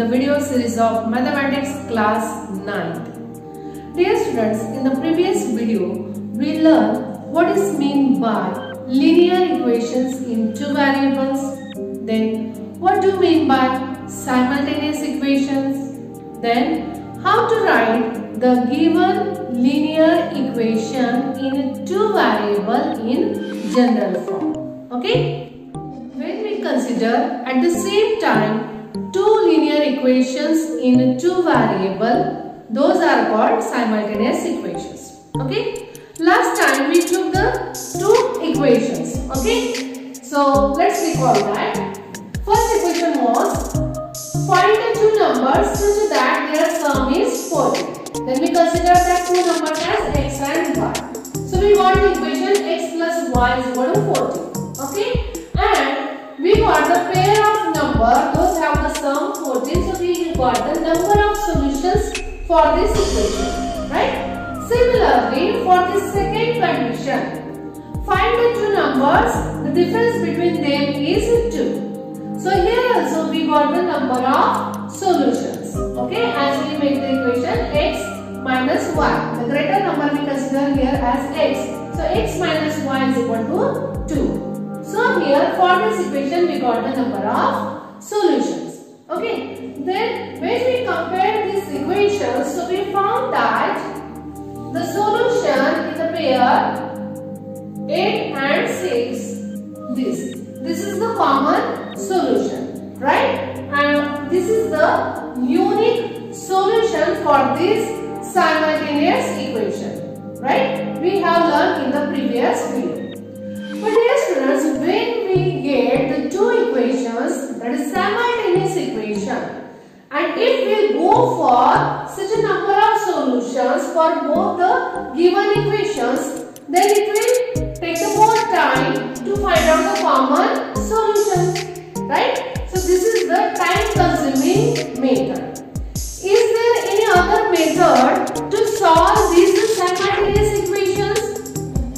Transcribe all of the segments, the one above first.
the video series of Mathematics class 9th. Dear students, in the previous video, we learned what is meant by linear equations in two variables. Then, what do you mean by simultaneous equations? Then, how to write the given linear equation in two variable in general form. Okay? When we consider at the same time two linear equations in two variable, those are called simultaneous equations. Okay? Last time we took the two equations. Okay? So let's recall that. First equation was find the two numbers such that their sum is 40. Then we consider that two numbers as x and y. So we got the equation x plus y is equal to 40. Okay? And we got the pair of number, those have the sum 14. So we got the number of solutions for this equation. Right? Similarly, for the second condition, find the two numbers, the difference between them is 2. So here also we got the number of solutions. Okay, as we make the equation x minus y. The greater number we consider here as x. So x minus y is equal to 2. So here for this equation we got the number of solutions. Okay, then when we compare these equations, so we found that the solution in the pair 8 and 6, this is the common solution, right? And this is the unique solution for this simultaneous equation, right? We have learned in the previous video. But dear students, when we get the two equations, that is simultaneous equation, and if we go for such a number of solutions for both the given equations, then it will take more time to find out the common solution, right? So this is the time consuming method. Is there any other method to solve these simultaneous equations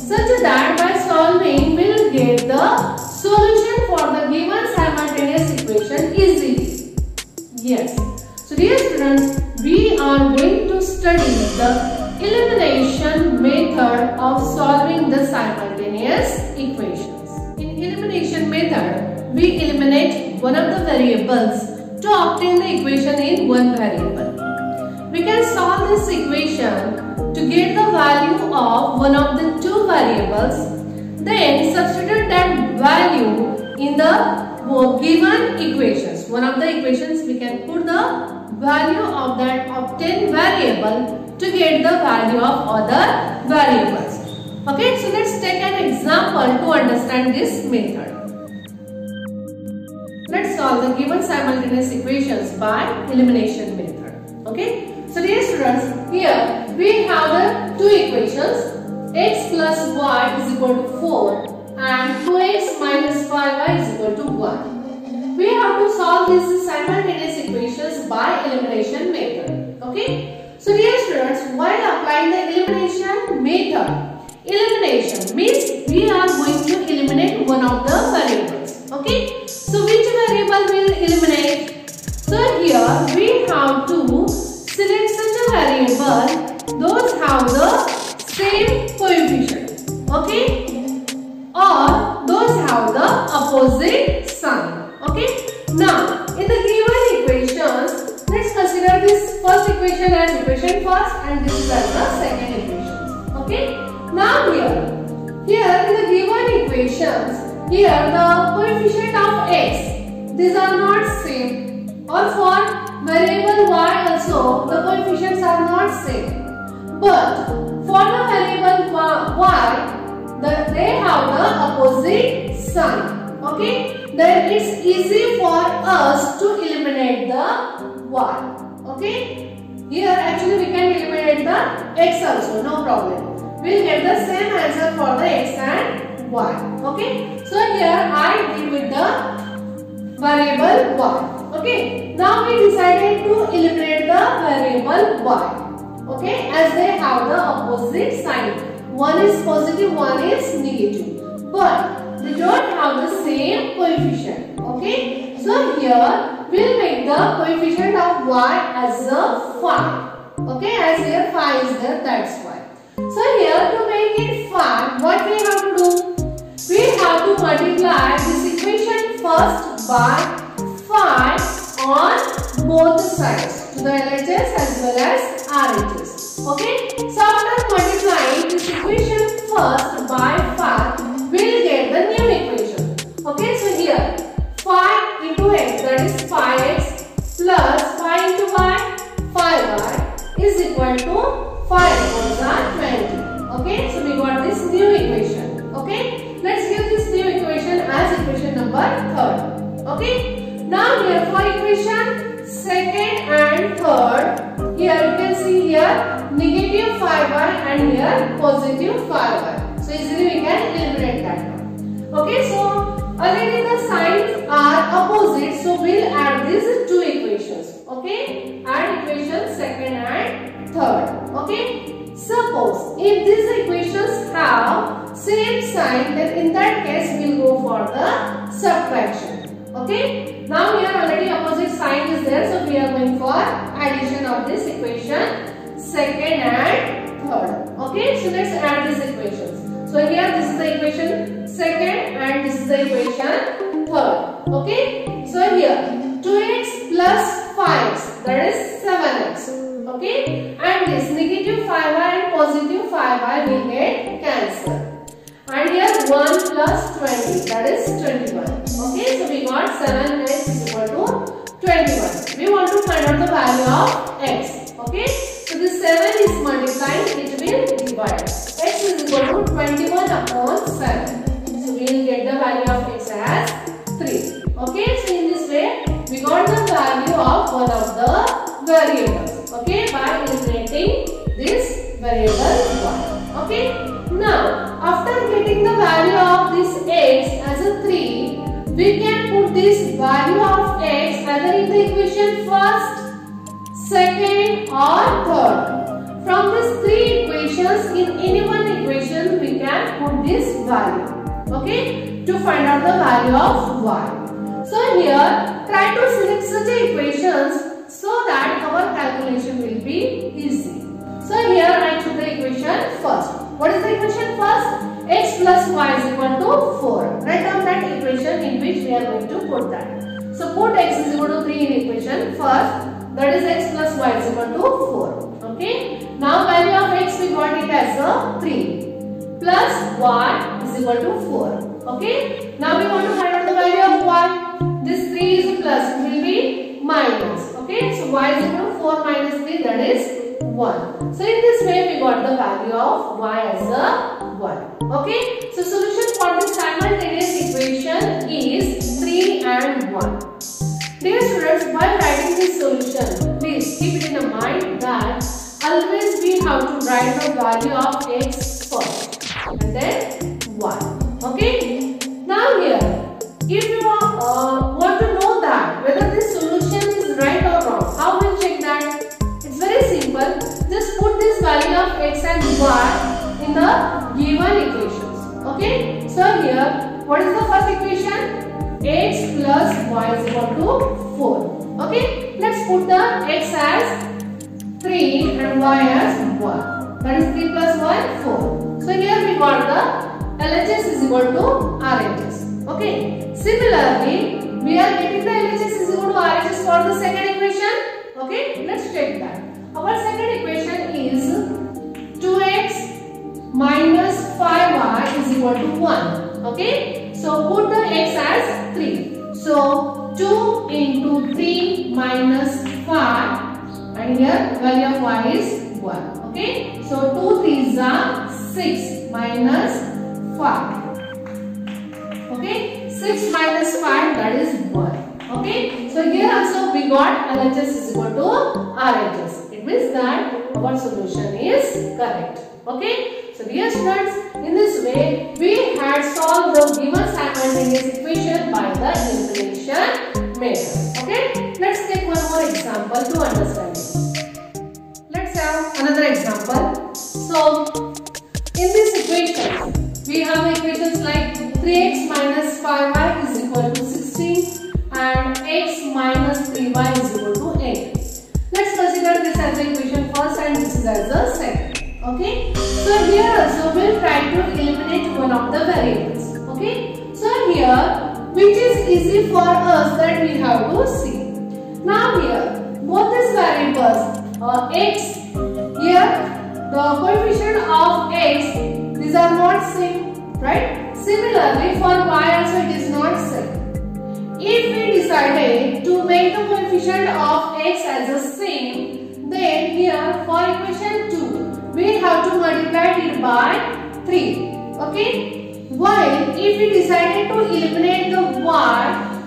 such that by solving we will get the solution for the given simultaneous equation easily? Yes. So dear students, we are going to study the elimination method of solving the simultaneous equations. In elimination method, we eliminate one of the variables to obtain the equation in one variable. We can solve this equation to get the value of one of the two variables, then substitute that value in the given equations. One of the equations we can put the value of that obtained variable to get the value of other variables. Okay, so let's take an example to understand this method. Let's solve the given simultaneous equations by elimination method. Okay, so dear students, here we have the two equations, x plus y is equal to 4 and 2x minus 5y is equal to 1. We have to solve these simultaneous equations by elimination method. Okay, so dear students, while applying the elimination method, elimination means we are going to eliminate one of the variables. Okay, so which variable will eliminate? So here we have to select such a variable, those have the same coefficient, okay, or those have the opposite sign. Okay, now in the given equations, let's consider this first equation as equation first and this is as the second equation. Okay, now here in the given equations, here the coefficient of x, these are not same, or for variable y also the coefficients are not same, but for the variable y they have the opposite sign. Okay, then it's easy for us to eliminate the y. Okay, here actually we can eliminate the x also, no problem. We'll get the same answer for the x and y. Okay, so here I deal with the variable y. Okay, now we decided to eliminate the variable y. Okay, as they have the opposite sign. One is positive, one is negative, but they don't have the same coefficient. Okay, So here we'll make the coefficient of y as a 5. Okay, as here 5 is there, that's why. So here to make it 5, what we have to do? We have to multiply this equation first by 5 on both sides, to the LHS as well as RHS. Okay, so after multiplying this equation first by 5, we'll get the new equation. Okay, so here 5 into x, that is 5x plus 5 into y, 5y is equal to 5 4 20. Okay, so we got this new equation. Okay, let's give this new equation as equation number 3rd. Okay, now here for equation 2nd and 3rd, here you can see here negative 5y and here positive 5y. So easily we can eliminate that now. Okay, so already the signs are opposite, so we'll add these two equations. Okay, add equation 2nd and 3rd. Okay, suppose if these equations have same sign, then in that case we'll go for the subtraction. Okay, now here already opposite sign is there, so we are going for addition of this equation 2nd and 3rd. Okay, so let's add these equations. So here this is the equation 2nd and this is the equation 3rd. Okay, so here 2x plus 5x, that is 7x. Okay, and this negative 5y and positive 5y will get cancelled. And here 1 plus 20, that is 21. Okay, so we got 7x is equal to 21. We want to find out the value of x. Okay, so this 7 is multiplying, it will divide. X is equal to 21 upon 7. So we will get the value of x as 3. Okay, so in this way we got the value of one of the variables. Okay, by eliminating this variable 1. Okay, now after getting the value of this x as a 3, we can put this value of x either in the equation 1st, 2nd or 3rd. From these 3 equations, in any one equation we can put this value. Okay, to find out the value of y. So here try to select such equations so that our calculation will be easy. So here I took the equation first. What is the equation first? X plus y is equal to 4. Write down that equation in which we are going to put that. So put x is equal to 3 in equation first. That is x plus y is equal to 4. Okay. Now value of x we got it as a 3 plus y is equal to 4. Okay. Now we want to find out the value of y. This 3 is a plus, it will be minus. Okay, so y is equal to 4 minus 3, that is 1. So in this way we got the value of y as a 1. Okay, so solution for this simultaneous equation is 3 and 1. Dear students, while writing this solution, please keep it in mind that always we have to write the value of x first and then y. Okay, now here if you want to know that whether this solution is right or wrong, how will check that? It's very simple. Just put this value of x and y in the given equations. Okay. So here, what is the first equation? X plus y is equal to 4. Okay. Let's put the x as 3 and y as 1. That is 3 plus 1, 4. So here we got the LHS is equal to RHS. Okay. Similarly, we are getting the LHS is equal to RHS for the second equation. Okay, let's check that. Our second equation is 2x minus 5y is equal to 1. Okay, so put the x as 3. So 2 into 3 minus 5, and here value of y is 1. Okay, so 2 3s are 6 minus 5. Okay, 6 minus 5, that is 1. Okay, so here also we got LHS is equal to RHS. It means that our solution is correct. Okay, so dear students, in this way we had solved the given simultaneous equation by the elimination method. Okay, let's take one more example to understand it. Let's have another example. So in this equation we have equations like 3x minus 5y is equal to 16 and x minus 3y is equal to 8. Let's consider this as the equation first and this is as the second. Okay. So here also we'll try to eliminate one of the variables. Okay. So here which is easy for us that we have to see. Now here both these variables x, here the coefficient of x, these are not same, right? Similarly for y also it is not same. If we decided to make the coefficient of x as the same, then here for equation 2 we have to multiply it by 3. Okay. While if we decided to eliminate the y,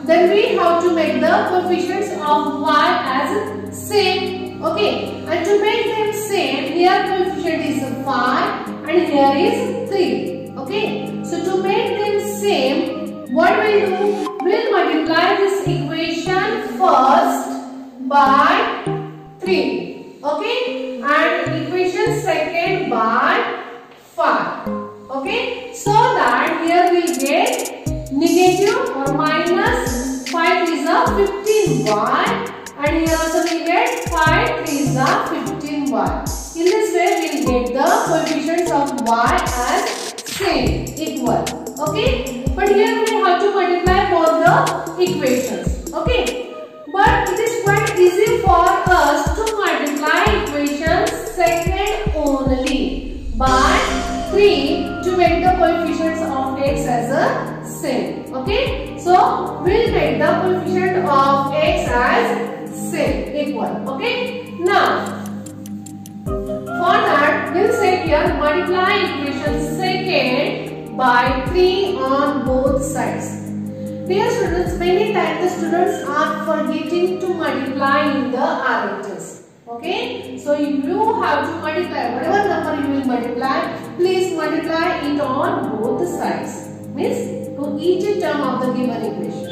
then we have to make the coefficients of y as same. Okay. And to make them same, here coefficient is 5 and here is 3. Okay. So to make them same, what we'll do? We'll multiply this equation first by 3. Okay. And equation second by 5. Okay. So that here we get negative or minus 5 is a 15y and here also we get 5 is a 15y. In this way we will get the coefficients of y as same, equal. Okay. But here we have to multiply both the equations. Okay. But it is quite easy for us to multiply equation second only by 3 to make the coefficients of x as a same. Okay. So we'll make the coefficient of x as same, equal. Okay. Now for that we'll say here multiply equation second by 3 on both sides. Dear students, many times the students are forgetting to multiply in the RHS. Okay. So you have to multiply whatever number you will multiply. Please multiply it on both sides. Means to each term of the given equation.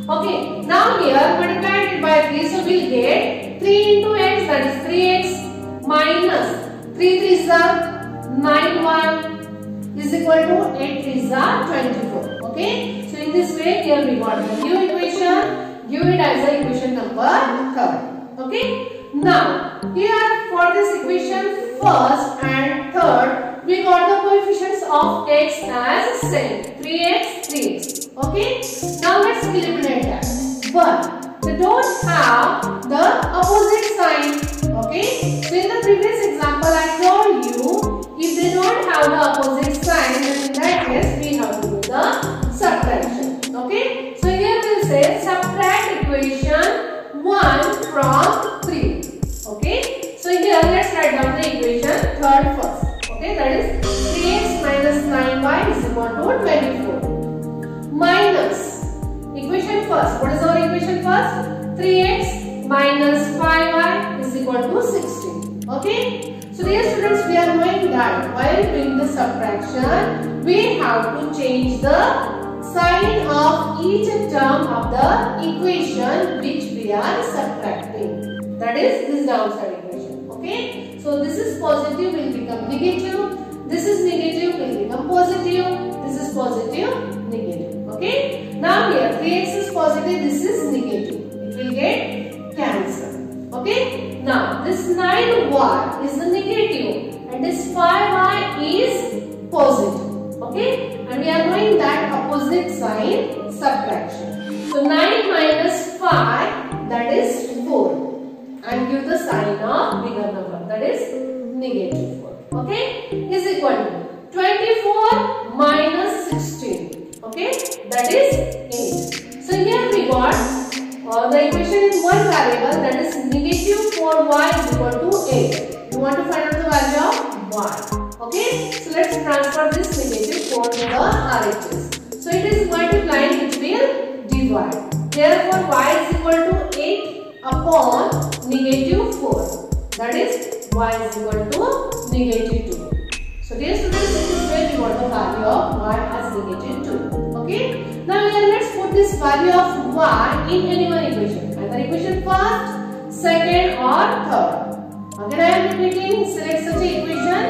Okay. Now here multiply it by 3. So we'll get 3 into x, that is 3x minus 3 is 9y is equal to 8 is 24. Okay. So in this way here we got the new equation. Give it as the equation number 3. Okay. Now here for this equation first and third we got the coefficients of x as same, 3x, 3x. Okay. Now let's eliminate that. But they don't have the opposite sign. Okay. So in the previous example I told you if they don't have the opposite sign, then in that case we have to do the subtraction. Okay. So here we'll say subtract equation 1 from 3. Okay. So here let's write down the equation third first. Okay, that is 3x minus 9y is equal to 24. Minus equation first. What is our equation first? 3x minus 5y is equal to 16. Okay. So dear students, we are knowing that while doing the subtraction, we have to change the sign of each term of the equation which we are subtracting. That is this downside equation. Okay. So this is positive will become negative. This is negative will become positive. This is positive, negative. Okay. Now here 3x is positive. This is negative. It will get cancelled. Okay. Now this 9y is the negative and this 5y is positive. Okay. And we are knowing that opposite sign subtraction. So 9 minus 5, that is 4. And give the sign of bigger number, that is negative 4. Okay. Is equal to 24 minus 16. Okay. That is 8. So here we got the equation in one variable, that is negative 4y is equal to 8. You want to find out the value of y. Okay. So let's transfer this negative 4 to the RHS. So it is multiplying, it will divide. Therefore y is equal to 8 upon negative 4. That is y is equal to negative 2. So dear students, in this way we got the value of y as negative 2. Okay. Now here let's put this value of y in any one equation. Either equation first, second or third. Again I am repeating, select such an equation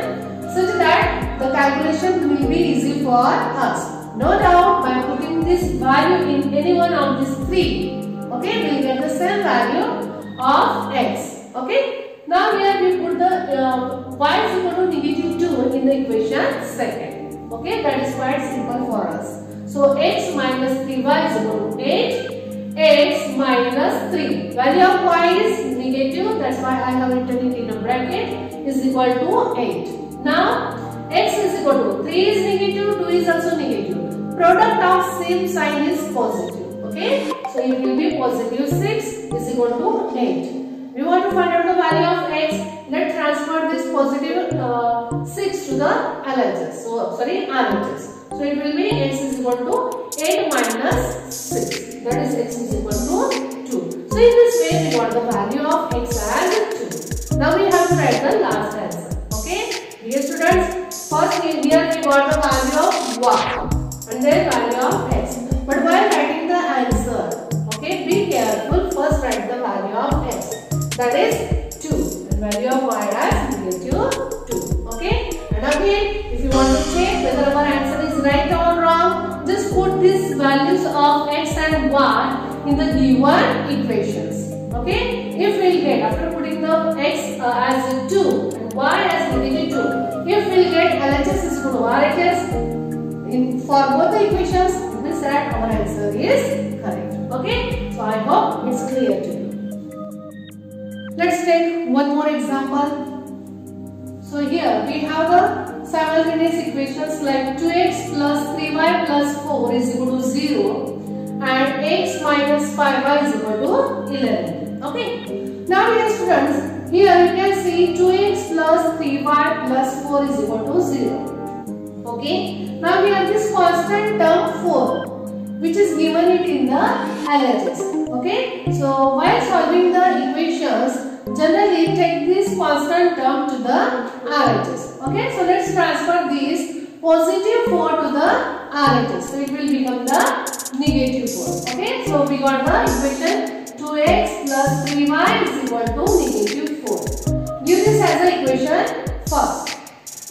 such that the calculation will be easy for us. No doubt by putting this value in any one of these three, Okay, we will get the same value of x. Okay, now here we put the y is equal to negative 2 in the equation second. Okay, that is quite simple for us. So x minus 3y is equal to 8. X minus 3. Value of y is negative. That's why I have written it in a bracket. Is equal to 8. Now x is equal to 3 is negative, 2 is also negative. Product of same sign is positive. Okay, so it will be positive 6 is equal to 8. We want to find out the value of x. Let's transfer this positive 6 to the LHS. So sorry, RHS. So it will be x is equal to 8 minus 6. That is x is equal to 2. So in this way we got the value of x as 2. Now we have to write the last answer. Okay, dear students, first here we got the value of y and then value of x. But while writing the answer, okay, be careful. First write the value of x. That is 2 and value of y as negative 2. Okay, and again if you want to check whether our answer is right or wrong, just put these values of x and y in the given equations. Okay, if we will get, after putting the x as 2 and y as negative 2, if we will get LHS is equal to RHS for both the equations, it means that our answer is correct. Okay, so I hope it's clear to you. Let's take one more example. So here we have the simultaneous equations like 2x plus 3y plus 4 is equal to 0 and x minus 5y is equal to 11. Okay. Now dear students, here you can see 2x plus 3y plus 4 is equal to 0. Okay. Now we have this constant term 4 which is given it in the LHS. Okay. So while solving the equations, generally take this constant term to the RHS. Okay. So let's transfer this positive 4 to the RHS. So it will become the negative 4. Okay. So we got the equation 2x plus 3y is equal to negative 4. Give this as an equation first.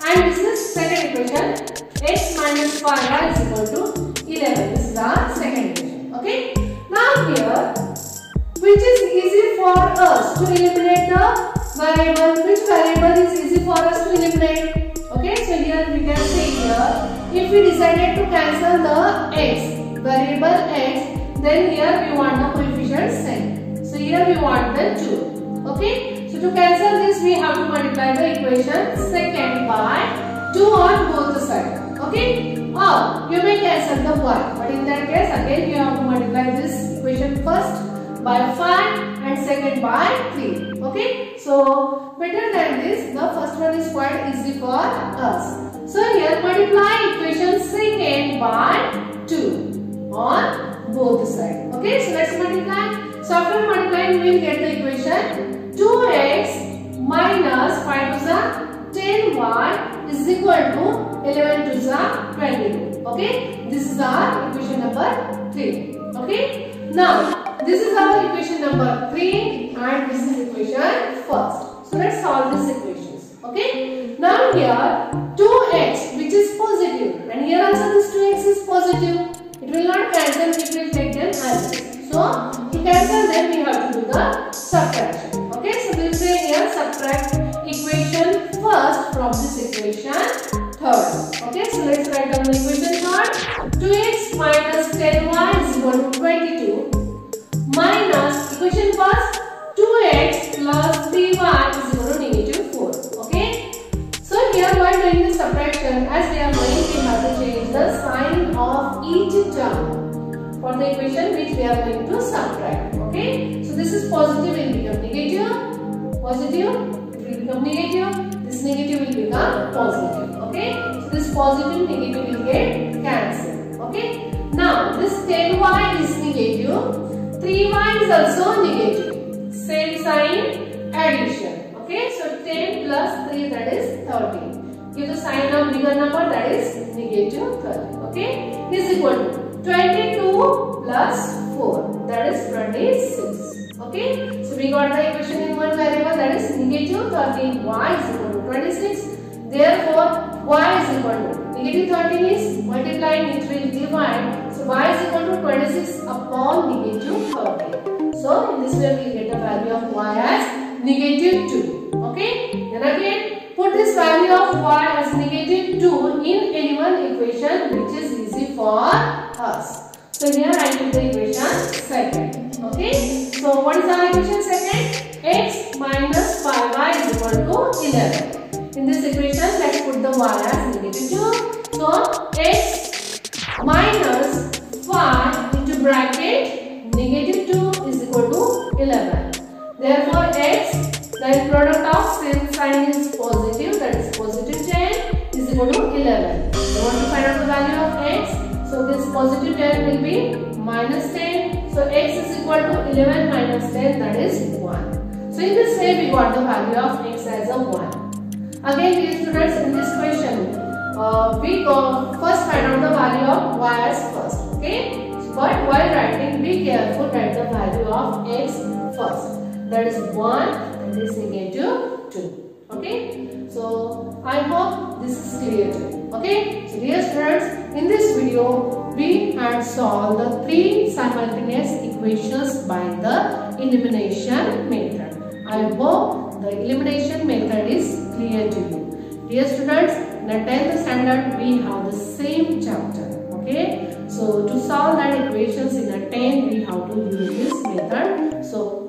And this is second equation. X minus 5y is equal to 11. This is our second equation. Okay. Now here, which is easy for us to eliminate the variable? Which variable is easy for us to eliminate? Okay. So here we can say here, if we decided to cancel the x, variable x, then here we want the coefficient same. So here we want the 2. Okay. So to cancel this, we have to multiply the equation second by 2 on both the sides. Okay, or you may cancel the y, but in that case again you have to multiply this equation first by 5 and second by 3. Okay, so better than this, the first one is quite easy for us. So here multiply equation second by 2 on both sides. Okay, so let's multiply. So after multiplying we will get the equation 2x minus 5 to the 10y is equal to 11 to the 22. Okay, this is our equation number 3. Okay, now this is our equation number 3 and this is equation first. So let's solve these equations. Okay, now here 2x which is positive and here also this 2x is positive. It will not cancel, it will take them as is. So to cancel them we have to do the subtraction. Okay, so we will say here subtract equation first from this equation third. Okay, so let's write down the equation third. 2x minus 10y is equal to 22 minus equation first 2x plus 3y is equal to negative 4. Okay, so here while doing the subtraction, as we are knowing, we have to change the sign of each term for the equation which we are going to subtract. Okay, so this is positive will become negative, positive will become negative, this negative will become positive. Okay, so this positive negative will get cancelled. Okay, now this 10y is negative, 3y is also negative, same sign, addition. Okay, so 10 plus 3 that is 13. Give the sign of bigger number, that is negative 30. Okay, is equal to 22 plus 4, that is 26. Okay, so we got the equation in one variable, that is negative 13, y is equal to 26. Therefore, y is equal to negative 13 is multiplying, it will divide. So y is equal to 26 upon negative 13. So in this way we get the value of y as negative 2. Okay. Then again put this value of y as negative 2 in any one equation which is easy for us. So here I put the equation second. Okay. So what is our equation second? X minus 5y is equal to 11. In this equation let's put the y as negative 2. So x minus 5 into bracket negative 2 is equal to 11. Therefore x, the product of same sign is positive, that is positive 10 is equal to 11. We want to find out the value of x. So this positive 10 will be minus 10. So x is equal to 11 minus 10, that is 1. So in this way we got the value of x as a 1. Again dear students, in this question we first find out the value of y as first. Okay. But while writing, be careful, write the value of x first. That is 1 and this negative 2. Okay. So I hope this is clear to you. Okay. So dear students, in this video we had solved the 3 simultaneous equations by the elimination method. I hope the elimination method is clear to you. Dear students, in the 10th standard we have the same chapter. Okay. So to solve that equations in a 10 we have to use this method. So